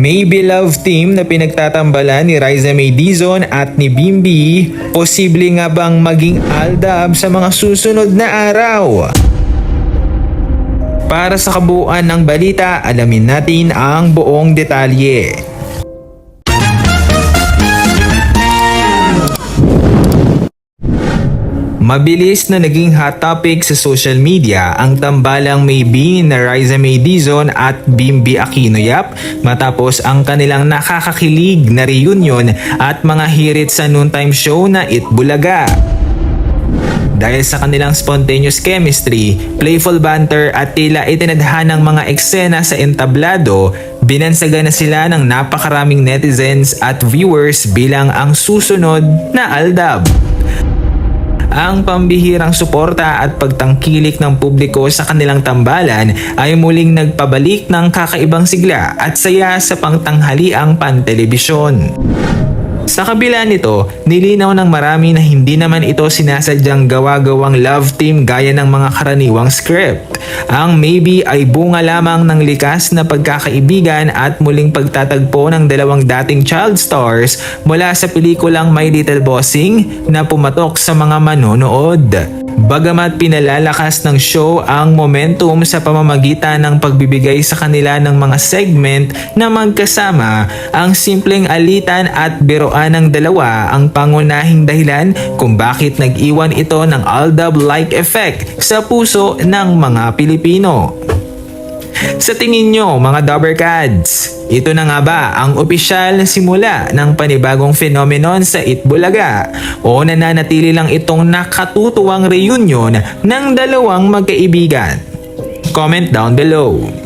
Maybe love team na pinagtatambalan ni Riza May Dizon at ni Bimbi, posible nga bang maging aldab sa mga susunod na araw? Para sa kabuuan ng balita, alamin natin ang buong detalye. Mabilis na naging hot topic sa social media ang tambalang maybe na Riza May Dizon at Bimbi Aquino Yap matapos ang kanilang nakakakilig na reunion at mga hirit sa noontime show na It Bulaga. Dahil sa kanilang spontaneous chemistry, playful banter at tila itinadhanang mga eksena sa entablado, binansagan na sila ng napakaraming netizens at viewers bilang ang susunod na aldab. Ang pambihirang suporta at pagtangkilik ng publiko sa kanilang tambalan ay muling nagpabalik ng kakaibang sigla at saya sa pangtanghaliang pantelebisyon. Sa kabila nito, nilinaw ng marami na hindi naman ito sinasadyang gawa-gawang love team gaya ng mga karaniwang script. Ang maybe ay bunga lamang ng likas na pagkakaibigan at muling pagtatagpo ng dalawang dating child stars mula sa pelikulang My Little Bossing na pumatok sa mga manonood. Bagamat pinalalakas ng show ang momentum sa pamamagitan ng pagbibigay sa kanila ng mga segment na magkasama, ang simpleng alitan at biroan ng dalawa ang pangunahing dahilan kung bakit nag-iwan ito ng aldab-like effect sa puso ng mga Pilipino. Sa tingin nyo mga Dabbercads, ito na nga ba ang opisyal na simula ng panibagong phenomenon sa It Bulaga o nananatili lang itong nakatutuwang reunion ng dalawang magkaibigan? Comment down below.